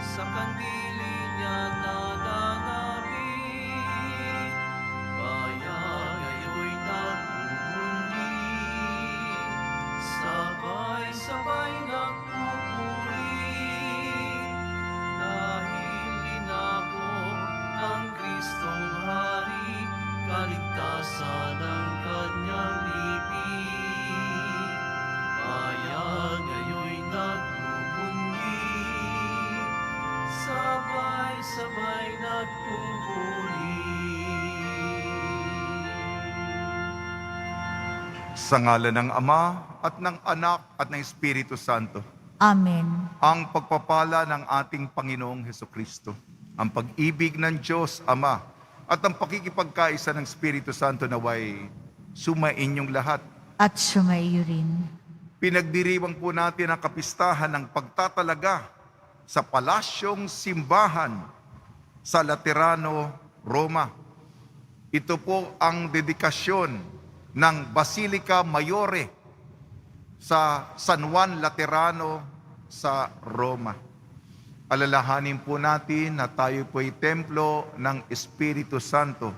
sa kandili niya nananabik, bayan ngayon'y nagbubunyi, sabay-sabay nagpupuri, dahil inako ng Kristong Hari, kaligtasan ng kanyang libing. Bayan ngayon'y nagbubunyi, sabay-sabay nagpupuri. Sa ngalan ng Ama at ng Anak at ng Espiritu Santo, Amen. ang pagpapala ng ating Panginoong Hesukristo, ang pag-ibig ng Diyos Ama at ang pakikipagkaisa ng Espiritu Santo naway sumainyong lahat. At sumaiyo rin. Pinagdiriwang po natin ang kapistahan ng pagtatalaga sa palasyong simbahan sa Laterano, Roma. Ito po ang dedikasyon ng Basilica Mayore sa San Juan Laterano sa Roma. Alalahanin po natin na tayo po ay templo ng Espiritu Santo.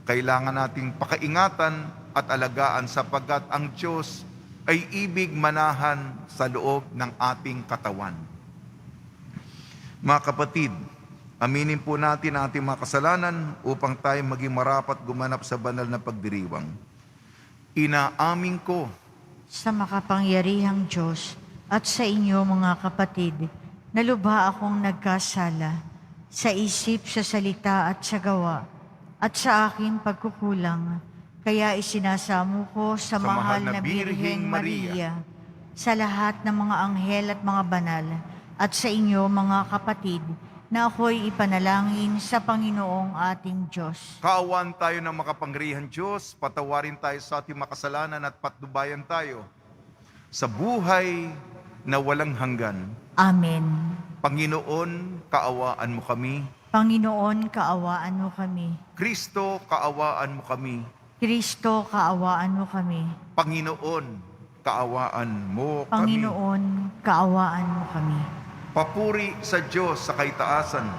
Kailangan nating pakaingatan at alagaan sapagkat ang Diyos ay ibig manahan sa loob ng ating katawan. Mga kapatid, aminin po natin ang ating mga kasalanan upang tayo maging marapat gumanap sa banal na pagdiriwang. Inaamin ko Sa makapangyarihang Diyos at sa inyo mga kapatid, na lubha akong nagkasala sa isip, sa salita at sa gawa, at sa aking pagkukulang. Kaya isinasamo ko sa mahal na Birheng Maria, sa lahat ng mga anghel at mga banal, at sa inyo mga kapatid, na ako'y ipanalangin sa Panginoong ating Diyos. Kaawaan tayo ng makapangyarihang Diyos, patawarin tayo sa ating makasalanan at patnubayan tayo sa buhay na walang hanggan. Amen. Panginoon, kaawaan mo kami. Panginoon, kaawaan mo kami. Kristo, kaawaan mo kami. Kristo, kaawaan mo kami. Panginoon, kaawaan mo kami. Panginoon, kaawaan mo kami. Papuri sa Diyos sa kaitaasan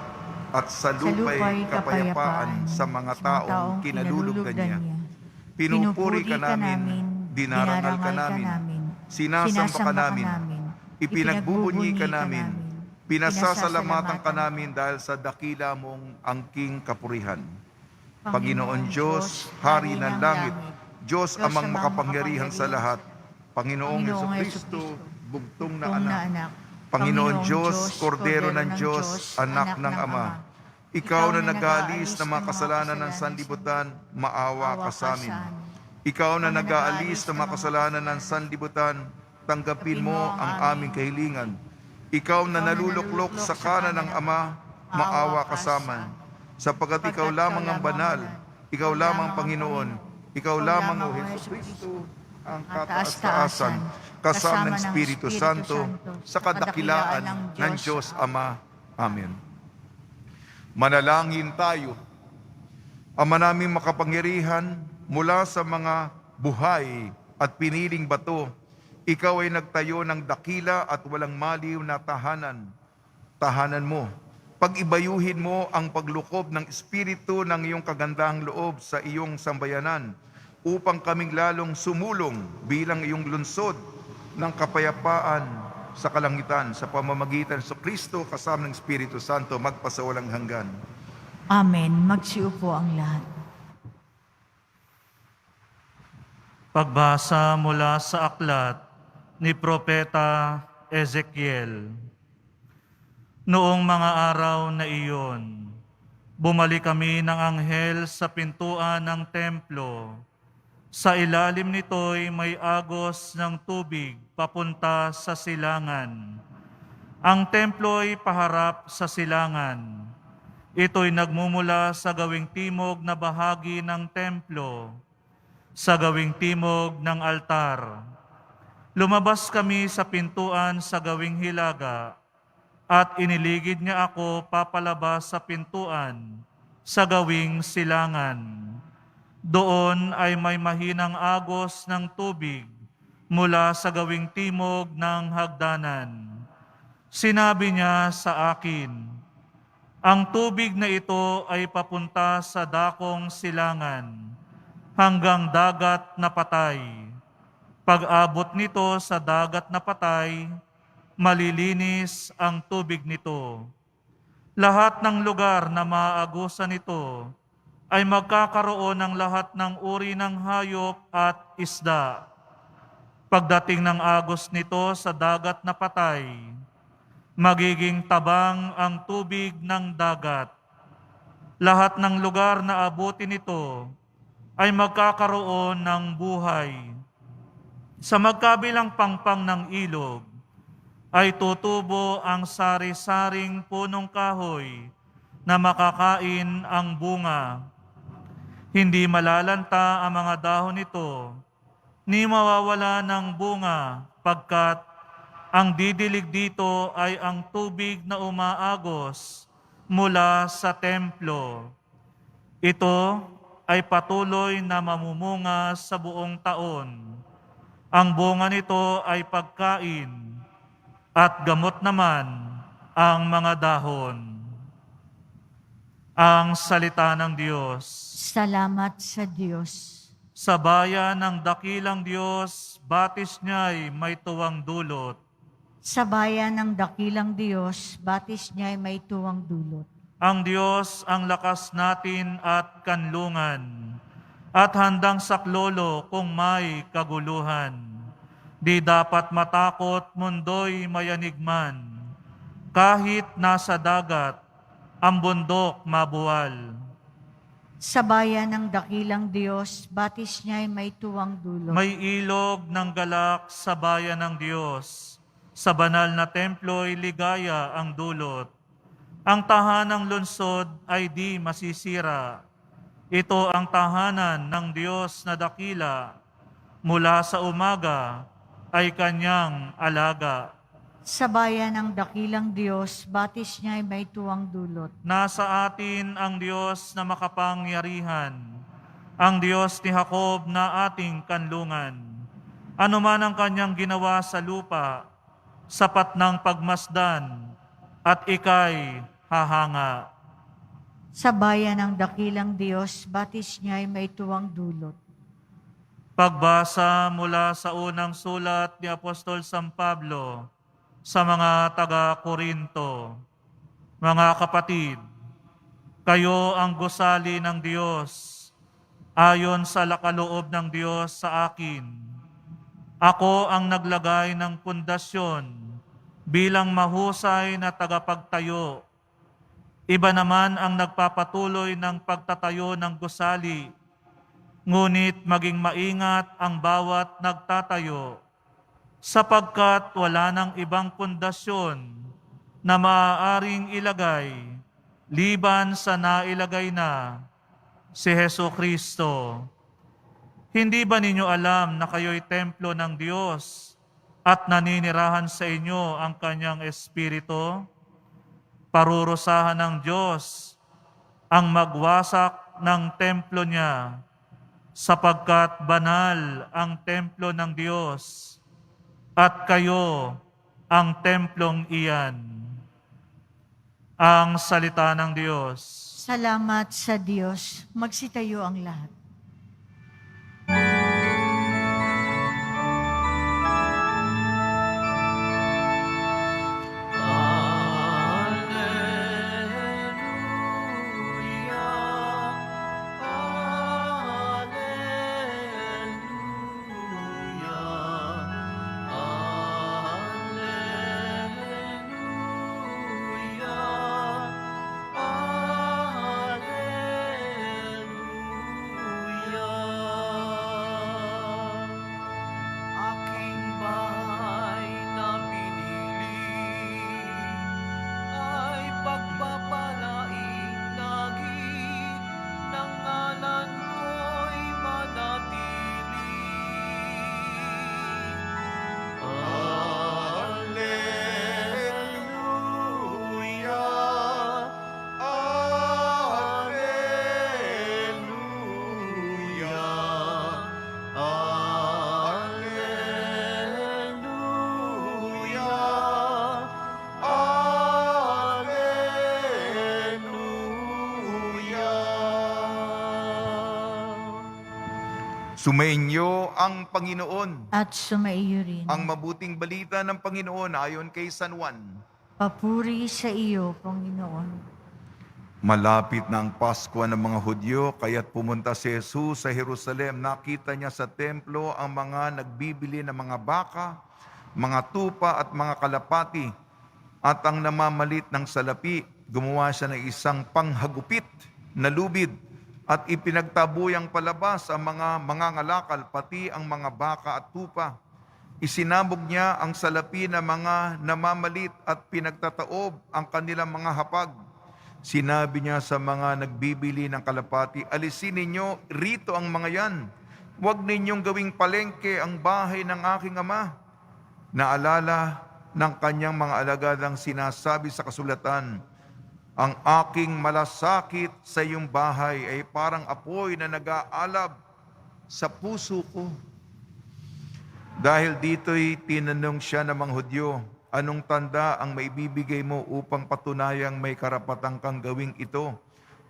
at sa lupa'y kapayapaan sa mga taong kinalulugdan niya. Pinupuri ka namin, dinarangal ka namin, sinasamba ka namin, ipinagbubunyi ka namin, pinasasalamatan ka namin dahil sa dakila mong angking kapurihan. Panginoon Diyos, Hari ng langit, Diyos amang makapangyarihan sa lahat, Panginoong Jesucristo, bugtong na anak, Panginoon Diyos, Kordero ng Diyos, Anak ng Ama, Ikaw na nag-aalis ng mga kasalanan ng sanlibutan, maawa ka sa amin. Ikaw na nag-aalis ng mga kasalanan ng sanlibutan, tanggapin mo ang aming kahilingan. Ikaw na naluluklok sa kanan ng Ama, maawa ka sa amin. Sapagkat Ikaw lamang ang banal, Ikaw lamang Panginoon, Ikaw lamang o Jesucristo, ang kataas-taasan, kasama ng Espiritu Santo, sa kadakilaan ng Diyos Ama. Amen. Manalangin tayo. Ama naming makapangyarihan, mula sa mga buhay at piniling bato, Ikaw ay nagtayo ng dakila at walang maliw na tahanan. Tahanan mo. Pag-ibayuhin mo ang paglukob ng Espiritu ng iyong kagandahang loob sa iyong sambayanan, upang kaming lalong sumulong bilang iyong lunsod ng kapayapaan sa kalangitan sa pamamagitan sa Kristo kasama ng Espiritu Santo magpasawalang hanggan. Amen. Magsiupo ang lahat. Pagbasa mula sa aklat ni Propeta Ezekiel. Noong mga araw na iyon, bumalik kami ng anghel sa pintuan ng templo. Sa ilalim nito'y may agos ng tubig papunta sa silangan. Ang templo'y paharap sa silangan. Ito'y nagmumula sa gawing timog na bahagi ng templo, sa gawing timog ng altar. Lumabas kami sa pintuan sa gawing hilaga, at iniligid niya ako papalabas sa pintuan sa gawing silangan. Doon ay may mahinang agos ng tubig mula sa gawing timog ng hagdanan. Sinabi niya sa akin, ang tubig na ito ay papunta sa dakong silangan, hanggang dagat na patay. Pag-abot nito sa dagat na patay, malilinis ang tubig nito. Lahat ng lugar na maaagusan nito ay magkakaroon ng lahat ng uri ng hayop at isda. Pagdating ng agos nito sa dagat na patay, magiging tabang ang tubig ng dagat. Lahat ng lugar na abutin nito ay magkakaroon ng buhay. Sa magkabilang pangpang ng ilog ay tutubo ang sari-saring punong kahoy na makakain ang bunga. Hindi malalanta ang mga dahon nito, ni mawawala ng bunga, pagkat ang didilig dito ay ang tubig na umaagos mula sa templo. Ito ay patuloy na mamumunga sa buong taon. Ang bunga nito ay pagkain, at gamot naman ang mga dahon. Ang salita ng Diyos. Salamat sa Diyos. Sa bayan ng dakilang Diyos, batis niya'y may tuwang dulot. Sa bayan ng dakilang Diyos, batis niya'y may tuwang dulot. Ang Diyos ang lakas natin at kanlungan, at handang saklolo kung may kaguluhan. Di dapat matakot, mundo'y mayanigman, kahit nasa dagat, ang bundok mabuwal. Sa bayan ng dakilang Diyos, batis niya'y may tuwang dulot. May ilog ng galak sa bayan ng Diyos, sa banal na templo'y ligaya ang dulot. Ang tahanang lungsod ay di masisira. Ito ang tahanan ng Diyos na dakila, mula sa umaga ay kanyang alaga. Sa bayan ng dakilang Diyos, batis niya'y may tuwang dulot. Nasa atin ang Diyos na makapangyarihan, ang Diyos ni Jacob na ating kanlungan. Ano man ang kanyang ginawa sa lupa, sapat ng pagmasdan, at ika'y hahanga. Sa bayan ng dakilang Diyos, batis niya'y may tuwang dulot. Pagbasa mula sa unang sulat ni Apostol San Pablo sa mga taga-Korinto. Mga kapatid, kayo ang gusali ng Diyos, ayon sa lakaloob ng Diyos sa akin. Ako ang naglagay ng pundasyon bilang mahusay na tagapagtayo. Iba naman ang nagpapatuloy ng pagtatayo ng gusali, ngunit maging maingat ang bawat nagtatayo, sapagkat wala nang ibang pundasyon na maaaring ilagay liban sa nailagay na si Jesucristo. Hindi ba ninyo alam na kayo'y templo ng Diyos at naninirahan sa inyo ang Kanyang Espiritu? Parurusahan ng Diyos ang magwasak ng templo niya, sapagkat banal ang templo ng Diyos, at kayo ang templong iyan. Ang salita ng Diyos. Salamat sa Diyos. Magsitayo ang lahat. Sumainyo ang Panginoon. At sumaiyo rin. Ang mabuting balita ng Panginoon ayon kay San Juan. Papuri sa iyo, Panginoon. Malapit na ang Pasko ng mga Hudyo, kaya't pumunta si Jesus sa Jerusalem. Nakita niya sa templo ang mga nagbibili ng mga baka, mga tupa at mga kalapati. At ang namamalit ng salapi, gumawa siya ng isang panghagupit na lubid at ipinagtabuyang palabas ang mga mangangalakal, pati ang mga baka at tupa. Isinabog niya ang salapi ng mga namamalit at pinagtataob ang kanilang mga hapag. Sinabi niya sa mga nagbibili ng kalapati, alisin ninyo rito ang mga yan. Huwag ninyong gawing palengke ang bahay ng aking ama. Naalala ng kanyang mga alagadang sinasabi sa kasulatan, ang aking malasakit sa iyong bahay ay parang apoy na nag-aalab sa puso ko. Dahil dito'y tinanong siya ng mga Hudyo, anong tanda ang maibibigay mo upang patunayang may karapatan kang gawing ito?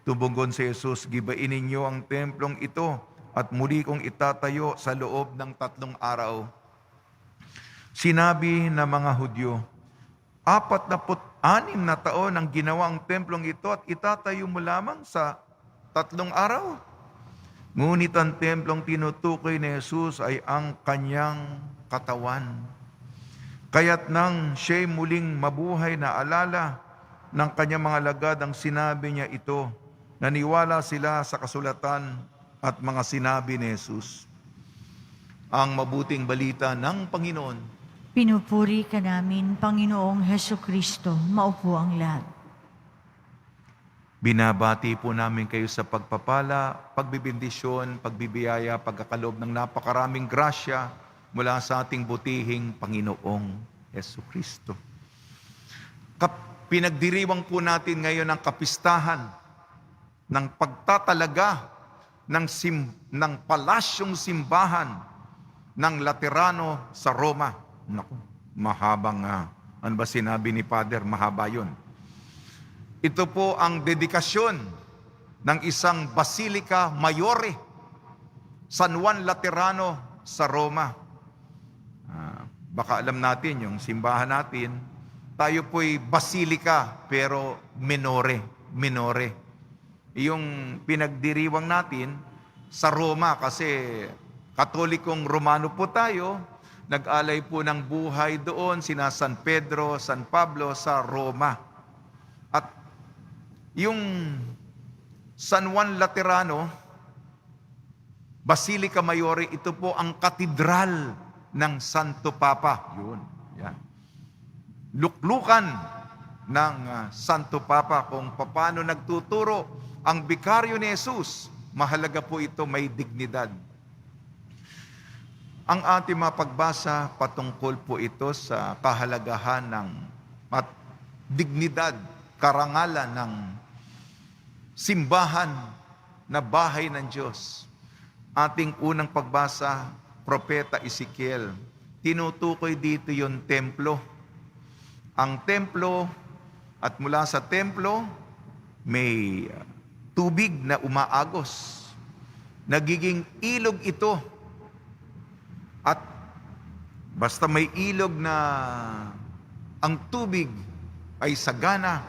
Tumugon si Jesus, gibain ninyo ang templong ito at muli kong itatayo sa loob ng 3 araw. Sinabi ng mga Hudyo, 46 na taon ang ginawa ang templong ito at itatayo mo lamang sa 3 araw? Ngunit ang templong tinutukoy ni Jesus ay ang kanyang katawan. Kaya't nang siya'y muling mabuhay na alala ng kanyang mga alagad ang sinabi niya ito, naniwala sila sa kasulatan at mga sinabi ni Jesus. Ang mabuting balita ng Panginoon. Pinupuri ka namin, Panginoong Heso Kristo. Maupo ang lahat. Binabati po namin kayo sa pagpapala, pagbibindisyon, pagbibiyaya, pagkakalob ng napakaraming grasya mula sa ating butihing Panginoong Heso Kristo. Pinagdiriwang po natin ngayon ang kapistahan ng pagtatalaga ng palasyong simbahan ng Laterano sa Roma. Naku, mahabang ano ba sinabi ni Father? Mahaba yun. Ito po ang dedikasyon ng isang Basilica Mayore, San Juan Laterano sa Roma. Baka alam natin yung simbahan natin, tayo po'y Basilica pero minore. Yung pinagdiriwang natin sa Roma kasi Katolikong Romano po tayo, nag-alay po ng buhay doon sina San Pedro, San Pablo sa Roma. At yung San Juan Laterano, Basilica Mayore, ito po ang katedral ng Santo Papa. Yun, yan. Luklukan ng Santo Papa kung paano nagtuturo ang bikaryo ni Jesus. Mahalaga po ito, may dignidad. Ang ating mapagbasa patungkol po ito sa kahalagahan ng at dignidad, karangalan ng simbahan na bahay ng Diyos. Ating unang pagbasa, Propeta Ezekiel. Tinutukoy dito yung templo. Ang templo, at mula sa templo, may tubig na umaagos. Nagiging ilog ito. At basta may ilog na ang tubig ay sagana,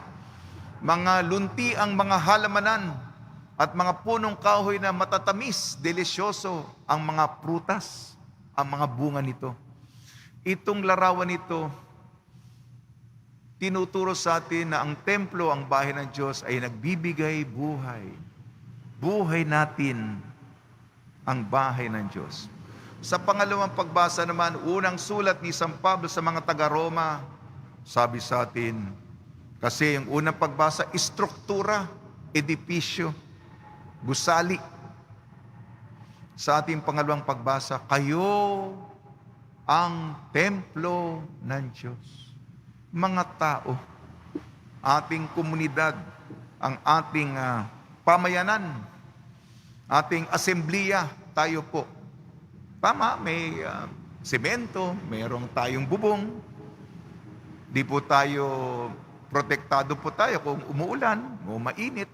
mga lunti ang mga halamanan at mga punong kahoy na matatamis, delisyoso ang mga prutas, ang mga bunga nito. Itong larawan nito, tinuturo sa atin na ang templo, ang bahay ng Diyos ay nagbibigay buhay. Buhay natin ang bahay ng Diyos. Sa pangalawang pagbasa naman, unang sulat ni San Pablo sa mga taga-Roma, sabi sa atin, kasi yung unang pagbasa, istruktura, edipisyo, gusali. Sa ating pangalawang pagbasa, kayo ang templo ng Diyos. Mga tao, ating komunidad, ang ating pamayanan, ating assemblea, tayo po. Tama, may semento, mayroong tayong bubong. Di po tayo, protektado po tayo kung umuulan o mainit.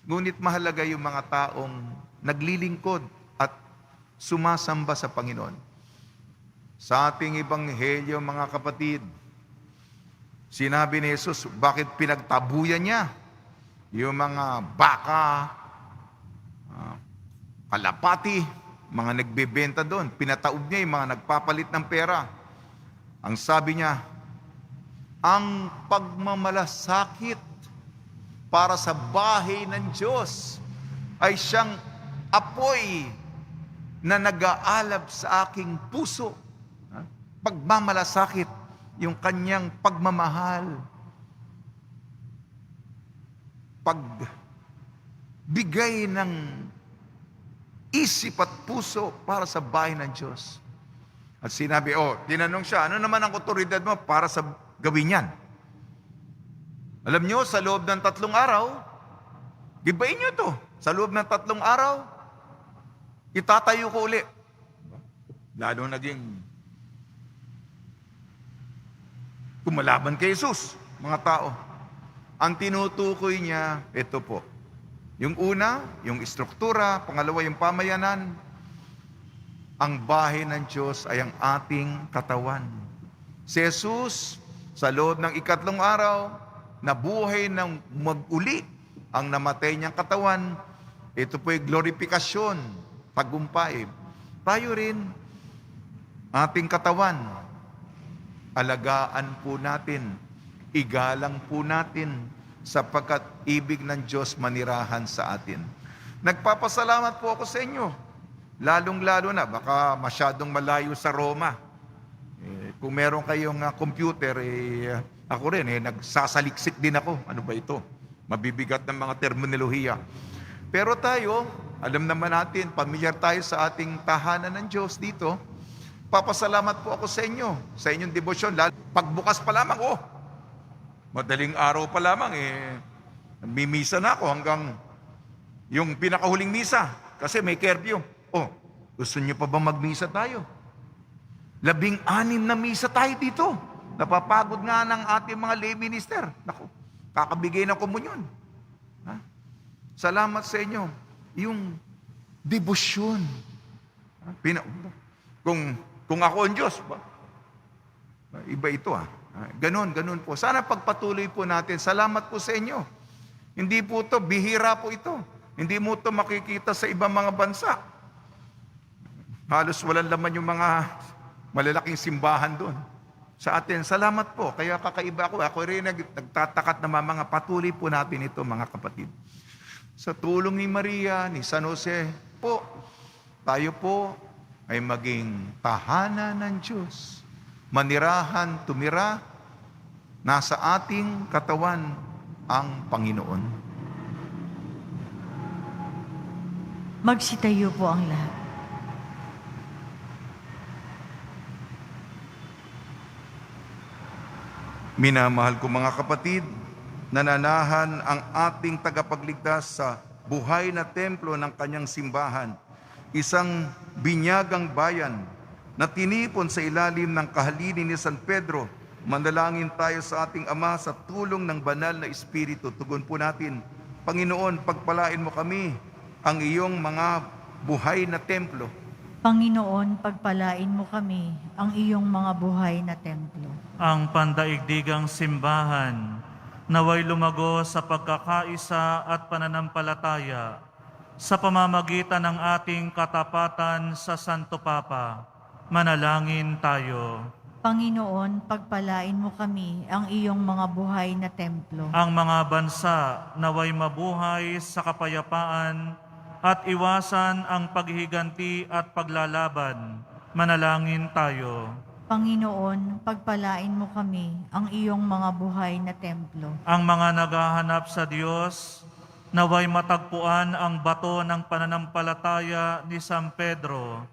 Ngunit mahalaga yung mga taong naglilingkod at sumasamba sa Panginoon. Sa ating ebanghelyo, mga kapatid, sinabi ni Jesus, bakit pinagtabuyan niya yung mga baka, kalapati, mga nagbebenta doon. Pinataob niya yung mga nagpapalit ng pera. Ang sabi niya, ang pagmamalasakit para sa bahay ng Diyos ay siyang apoy na nag-aalab sa aking puso. Pagmamalasakit, yung kanyang pagmamahal, pagbigay ng isip at puso para sa bahay ng Diyos. At sinabi, tinanong siya, ano naman ang otoridad mo para sa gawin yan? Alam nyo, sa loob ng 3 araw, gibain nyo to. Sa loob ng 3 araw, itatayo ko uli. Lalo naging kumalaban kay Jesus, mga tao. Ang tinutukoy niya, ito po. Yung una, yung istruktura. Pangalawa, yung pamayanan. Ang bahay ng Diyos ay ang ating katawan. Si Jesus, sa loob ng 3 araw, nabuhay ng mag-uli ang namatay niyang katawan. Ito po ay glorifikasyon, tagumpay. Tayo rin, ating katawan, alagaan po natin, igalang po natin, sapagkat ibig ng Diyos manirahan sa atin. Nagpapasalamat po ako sa inyo, lalong-lalo na, baka masyadong malayo sa Roma. Kung meron kayong computer, ako rin, nagsasaliksik din ako. Ano ba ito? Mabibigat ng mga terminolohiya. Pero tayo, alam naman natin, pamilyar tayo sa ating tahanan ng Diyos dito. Papasalamat po ako sa inyo, sa inyong debosyon. Pagbukas pa lamang, madaling araw pa lamang, mimisa na ako hanggang yung pinakahuling misa. Kasi may curfew. Gusto niyo pa ba magmisa tayo? 16 na misa tayo dito. Napapagod nga ng ating mga lay minister. Naku, kakabigay ng komunyon. Salamat sa inyo. Yung debosyon. Kung ako ang Diyos, iba ito Ganon po. Sana pagpatuloy po natin. Salamat po sa inyo. Hindi po ito, bihira po ito. Hindi mo ito makikita sa ibang mga bansa. Halos walang laman yung mga malalaking simbahan doon. Sa atin, salamat po. Kaya kakaiba ako. Ako rin nagtatakat na mga patuloy po natin ito, mga kapatid. Sa tulong ni Maria, ni San Jose po, tayo po ay maging tahanan ng Diyos. Manirahan, tumira, nasa ating katawan ang Panginoon. Magsitayo po ang lahat. Minamahal ko mga kapatid, nananahan ang ating tagapagligtas sa buhay na templo ng kanyang simbahan, isang binyagang bayan na tinipon sa ilalim ng kahalinin ni San Pedro. Manalangin tayo sa ating Ama sa tulong ng banal na Espiritu. Tugon po natin, Panginoon, pagpalain mo kami ang iyong mga buhay na templo. Panginoon, pagpalain mo kami ang iyong mga buhay na templo. Ang pandaigdigang simbahan, naway lumago sa pagkakaisa at pananampalataya sa pamamagitan ng ating katapatan sa Santo Papa. Manalangin tayo. Panginoon, pagpalain mo kami ang iyong mga buhay na templo. Ang mga bansa naway mabuhay sa kapayapaan at iwasan ang paghihiganti at paglalaban. Manalangin tayo. Panginoon, pagpalain mo kami ang iyong mga buhay na templo. Ang mga naghahanap sa Diyos, naway matagpuan ang bato ng pananampalataya ni San Pedro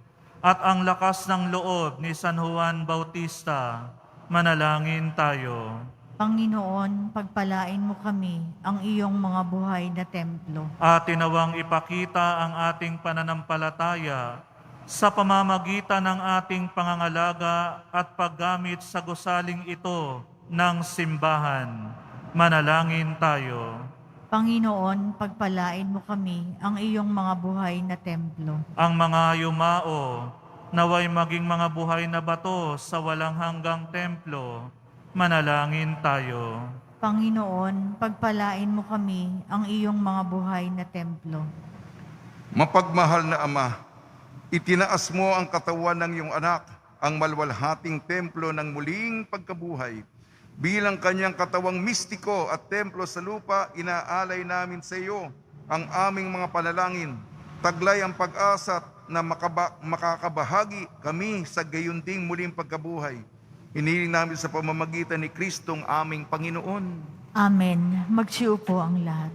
at ang lakas ng loob ni San Juan Bautista. Manalangin tayo. Panginoon, pagpalain mo kami ang iyong mga buhay na templo. At tinawang ipakita ang ating pananampalataya sa pamamagitan ng ating pangangalaga at paggamit sa gusaling ito ng simbahan. Manalangin tayo. Panginoon, pagpalain mo kami ang iyong mga buhay na templo. Ang mga yumao, naway maging mga buhay na bato sa walang hanggang templo. Manalangin tayo. Panginoon, pagpalain mo kami ang iyong mga buhay na templo. Mapagmahal na Ama, itinaas mo ang katawan ng iyong anak, ang malwalhating templo ng muling pagkabuhay. Bilang kanyang katawang mistiko at templo sa lupa, inaalay namin sa iyo ang aming mga panalangin. Taglay ang pag-asa na makakabahagi kami sa gayunding muling pagkabuhay. Hinihiling namin sa pamamagitan ni Kristong aming Panginoon. Amen. Magsiupo ang lahat.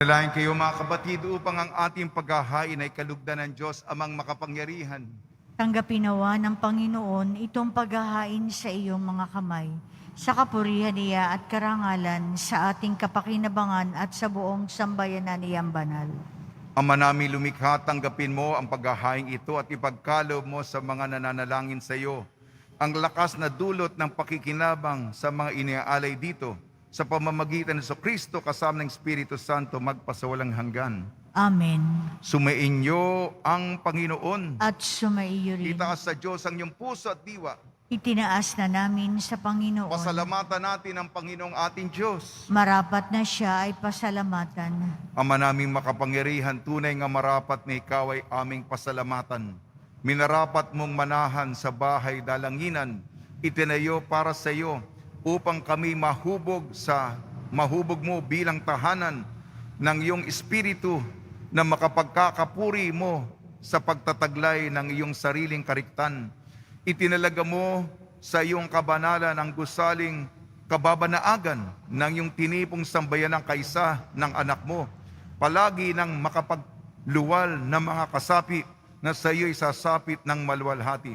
Nalayan kayo mga kapatid upang ang ating paghahain ay kalugdan ng Diyos amang makapangyarihan. Tanggapin nawa ng Panginoon itong paghahain sa iyong mga kamay, sa kapurihan niya at karangalan, sa ating kapakinabangan at sa buong sambayanan niyang banal. Ama namin lumikha, tanggapin mo ang paghahain ito at ipagkaloob mo sa mga nananalangin sa iyo ang lakas na dulot ng pakikinabang sa mga iniaalay dito, sa pamamagitan ng Kristo kasama ng Espiritu Santo magpasawalang hanggan. Amen. Sumainyo ang Panginoon. At sumaiyo rin. Itaas sa Diyos ang iyong puso at diwa. Itinaas na namin sa Panginoon. Pasalamatan natin ang Panginoong ating Diyos. Marapat na siya ay pasalamatan. Ama naming makapangyarihan, tunay nga marapat na ikaw ay aming pasalamatan. Minarapat mong manahan sa bahay dalanginan, itinayo para sa iyo, upang kami mahubog mo bilang tahanan ng iyong Espiritu na makapagkakapuri mo sa pagtataglay ng iyong sariling kariktan. Itinalaga mo sa iyong kabanalan ang gusaling kababanaagan ng iyong tinipong sambayanang kaisa ng anak mo, palagi ng makapagluwal na mga kasapi na sa iyo'y sasapit ng malwalhati.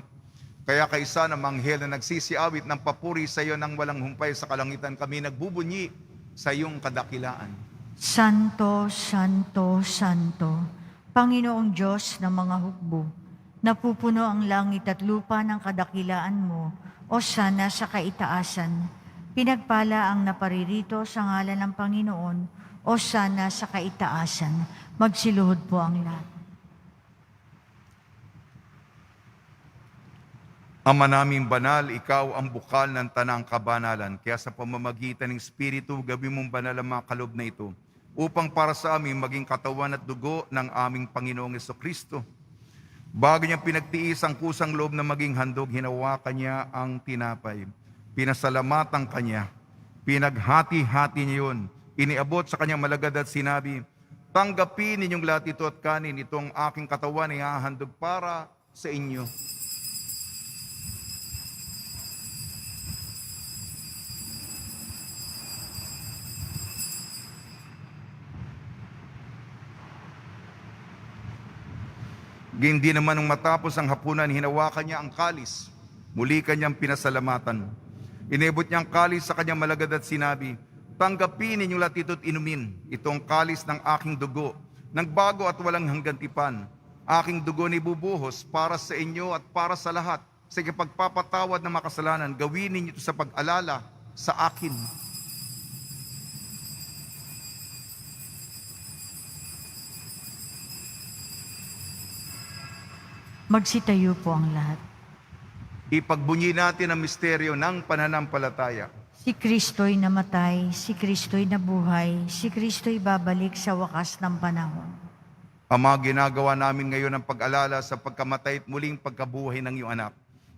Kaya kaisa ng manghel na nagsisiawit ng papuri sa iyo ng walang humpay sa kalangitan, kami nagbubunyi sa iyong kadakilaan. Santo, Santo, Santo, Panginoong Diyos ng mga hukbo, napupuno ang langit at lupa ng kadakilaan mo, o sana sa kaitaasan. Pinagpala ang naparirito sa ngalan ng Panginoon, o sana sa kaitaasan. Magsiluhod po ang lahat. Ama naming banal, ikaw ang bukal ng tanang kabanalan. Kaya sa pamamagitan ng Espiritu, gawin mong banal ang mga kalob na ito, upang para sa amin maging katawan at dugo ng aming Panginoong Jesucristo. Bago niya pinagtiis ang kusang loob na maging handog, hinawakan niya ang tinapay. Pinasalamatan kanya. Pinaghati-hati niya yun. Iniabot sa kanyang malagad at sinabi, tanggapin ninyong lahat ito at kanin, itong aking katawan ay hahandog para sa inyo. Hindi naman nung matapos ang hapunan, hinawakan niya ang kalis. Muli kanyang pinasalamatan. Inebot niya ang kalis sa kanyang malagad at sinabi, "Tanggapin ninyong lahat ito't inumin. Itong kalis ng aking dugo, ng bago at walang hanggang tipan. Aking dugo ni bubuhos para sa inyo at para sa lahat. Sa pagpapatawad ng makasalanan, gawin ninyo ito sa pag-alala sa akin." Magsitayo po ang lahat. Ipagbunyi natin ang misteryo ng pananampalataya. Si Kristo'y namatay, si Kristo'y nabuhay, si Kristo'y babalik sa wakas ng panahon. Ama, ginagawa namin ngayon ang pag-alala sa pagkamatay at muling pagkabuhay ng iyong anak.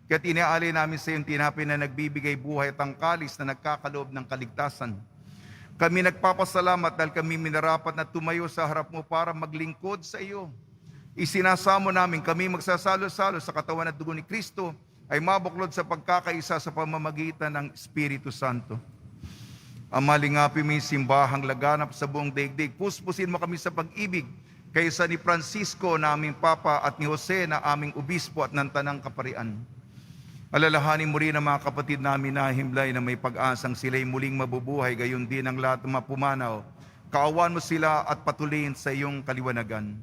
Kaya't iniaalay namin sa iyong tinapay na nagbibigay buhay at ang kalis na nagkakaloob ng kaligtasan. Kami nagpapasalamat dahil kami minarapat na tumayo sa harap mo para maglingkod sa iyo. Isinasamo namin kami magsasalo-salo sa katawan at dugo ni Kristo ay mabuklod sa pagkakaisa sa pamamagitan ng Espiritu Santo. Ama, lingapin mo yung simbahang laganap sa buong daigdig. Puspusin mo kami sa pag-ibig kaysa ni Francisco na aming Papa at ni Jose na aming Obispo at ng Tanang Kaparian. Alalahanin mo rin ang mga kapatid namin na himlay na may pag-asang sila'y muling mabubuhay, gayon din ang lahat ng mapumanaw. Kaawan mo sila at patuloyin sa iyong kaliwanagan.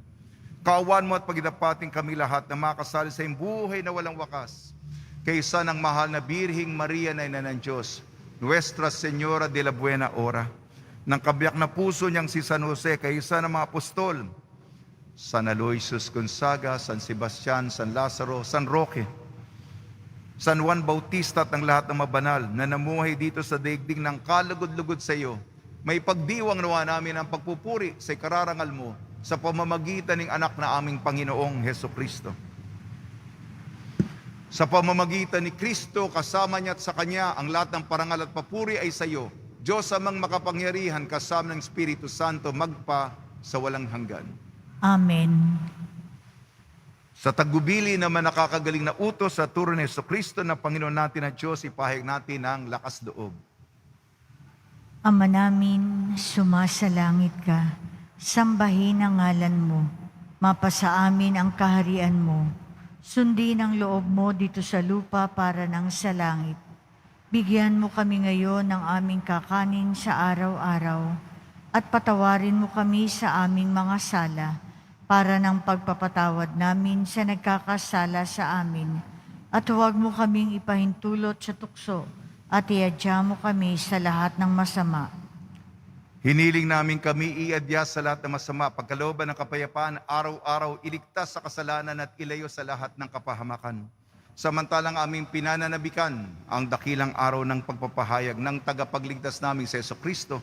Kaawan mo at pagidapating kami lahat na makasali sa iyong buhay na walang wakas. Kaysa ng mahal na Birhing Maria na ina ng Diyos, Nuestra Señora de la Buena Hora, ng kabiyak na puso niyang si San Jose, kaysa ng mga apostol, San Aloysius Gonzaga, San Sebastian, San Lazaro, San Roque, San Juan Bautista at ang lahat ng mabanal na namuhay dito sa daigdig ng kalugod-lugod sa iyo, may pagdiwang nawa namin ang pagpupuri sa kararangal mo sa pamamagitan ng anak na aming Panginoong Heso Kristo. Sa pamamagitan ni Kristo, kasama niya at sa Kanya, ang lahat ng parangal at papuri ay sa iyo, Diyos amang makapangyarihan, kasama ng Espiritu Santo, magpa sa walang hanggan. Amen. Sa tagubili naman nakakagaling na utos sa turo ni Jesucristo na Panginoon natin at Diyos, ipahayag natin ang lakas loob. Ama namin, sumasalangit ka, sambahin ang ngalan mo, mapasa amin ang kaharian mo, sundin ang loob mo dito sa lupa para nang sa langit. Bigyan mo kami ngayon ng aming kakanin sa araw-araw at patawarin mo kami sa aming mga sala para ng pagpapatawad namin sa nagkakasala sa amin. At huwag mo kaming ipahintulot sa tukso at iadya mo kami sa lahat ng masama. Hiniling namin kami iadya sa lahat ng masama, pagkalooban ng kapayapaan, araw-araw iligtas sa kasalanan at ilayo sa lahat ng kapahamakan. Samantalang aming pinananabikan ang dakilang araw ng pagpapahayag ng tagapagligtas namin sa Jesucristo.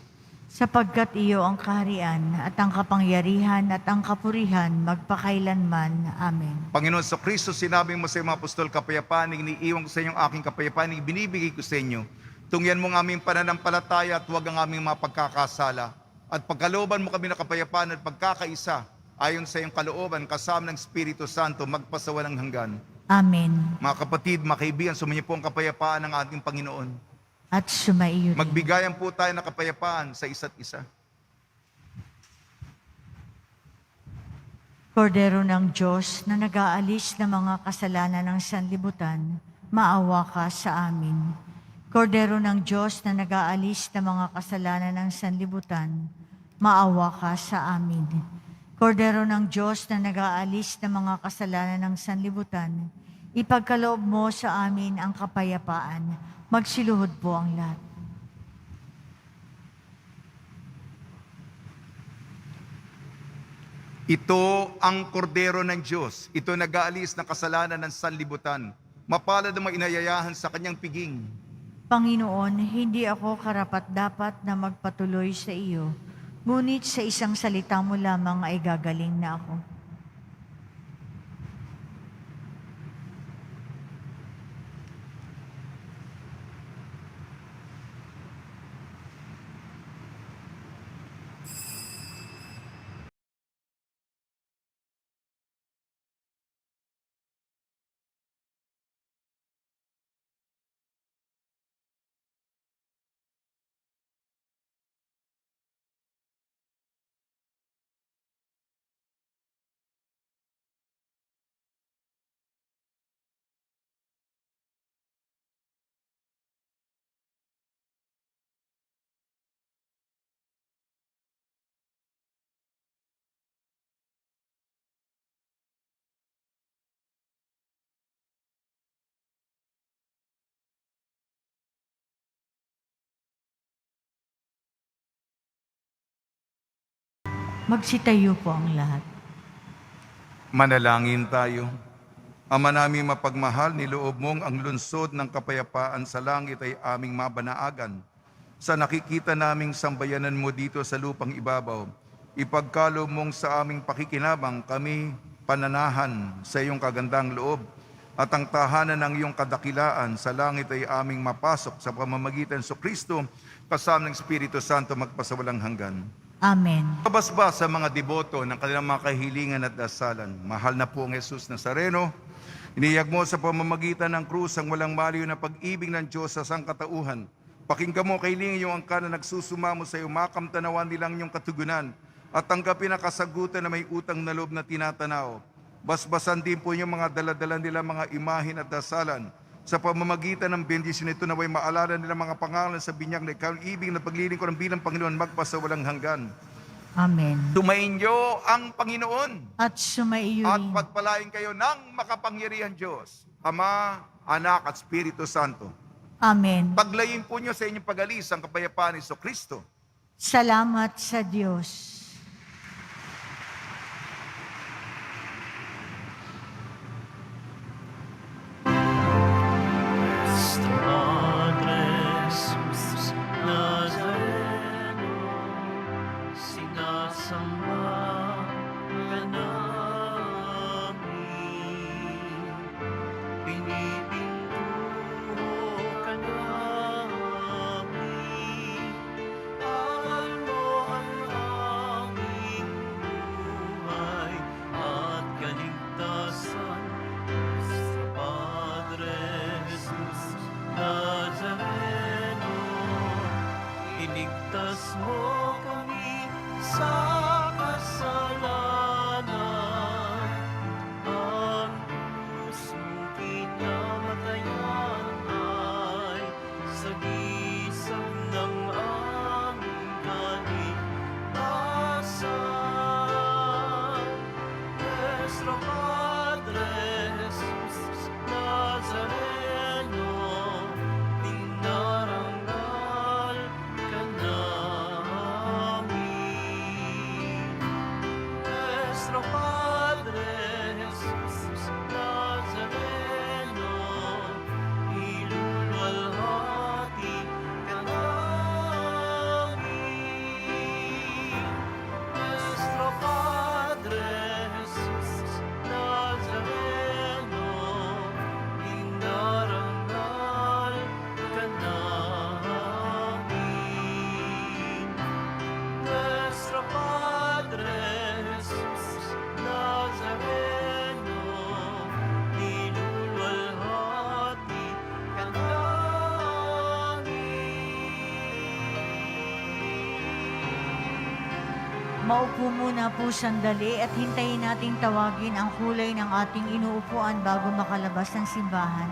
Sapagkat iyo ang kaharian at ang kapangyarihan at ang kapurihan magpakailanman. Amen. Panginoon Jesucristo, sinabi mo sa mga apostol, kapayapaan, iniiwan ko sa inyong aking kapayapaan, ibinibigay ko sa inyo. Tungyan mo ang aming pananampalataya at huwag ang aming mga pagkakasala. At pagkalooban mo kami ng kapayapaan at pagkakaisa, ayon sa iyong kalooban, kasama ng Espiritu Santo, magpasawalang hanggan. Amen. Mga kapatid, mga kaibigan, sumainyo po ang kapayapaan ng ating Panginoon. At sumaiyo rin. Magbigayan po tayo ng kapayapaan sa isa't isa. Kordero ng Diyos na nag-aalis ng mga kasalanan ng sanlibutan, maawa ka sa amin. Kordero ng Diyos na nag-aalis ng mga kasalanan ng sanlibutan, maawa ka sa amin. Kordero ng Diyos na nag-aalis ng mga kasalanan ng sanlibutan, ipagkaloob mo sa amin ang kapayapaan. Magsiluhod po ang lahat. Ito ang kordero ng Diyos. Ito nag-aalis ng kasalanan ng sanlibutan. Mapalad ang mga inayayahan sa kanyang piging. Panginoon, hindi ako karapat-dapat na magpatuloy sa iyo, ngunit sa isang salita mo lamang ay gagaling na ako. Magsitayo po ang lahat. Manalangin tayo. Ama namin mapagmahal, niloob mong ang lunsod ng kapayapaan sa langit ay aming mabanaagan. Sa nakikita naming sambayanan mo dito sa lupang ibabaw, ipagkaloob mong sa aming pakikinabang kami pananahan sa iyong kagandang loob, at ang tahanan ng iyong kadakilaan sa langit ay aming mapasok sa pamamagitan sa Kristo kasama ng Espiritu Santo magpasawalang hanggan. Amen. Kabasbas sa mga deboto ng kanilang mga kahilingan at dasalan. Mahal na po ang Jesus Nazareno, iniyag mo sa pamamagitan ng krus ang walang maliw na pag-ibig ng Diyos sa sangkatauhan. Pakinggan mo kahilingan iyong angka na nagsusumamo sa iyo, makamtanawan nilang iyong katugunan at tanggapin ang kasagutan na may utang na loob na tinatanaw. Basbasan din po yung mga daladala nila mga imahin at dasalan. Sa pamamagitan ng bendisyon nito naway maalala nila mga pangalan sa binyag na ikaw ibig na paglilingkod ng bilang Panginoon magpasawalang hanggan. Amen. Tumainyo ang Panginoon At sumaiyo at rin. pagpalain kayo ng makapangyarihan Diyos, Ama, Anak at Espiritu Santo. Amen. Paglayin po niyo sa inyong pag-alis ang kapayapaan ni Kristo. Salamat sa Diyos. Nuestro Padre Jesus Nazareno, sinasamba ka namin, pinipintuho ka namin, aral mo ang aming buhay at kaligtasan. Nuestro Padre Jesus Nazareno, iligtas mo kami sa kasalanan. Ang pusong kinamatayan ay sagisag ng aming kaligtasan. Nuestro Padre Jesus Nazareno, dinarangal ka namin. Nuestro Padre Jesus Nazareno, iluluwalhati ka namin. Nuestro Padre Jesus Nazareno, dinarangal ka namin. Nuestro Padre Jesus Nazareno, niluluwalhati ka namin. Maupo muna po sandali at hintayin nating tawagin ang kulay ng ating inuupuan bago makalabas ng simbahan.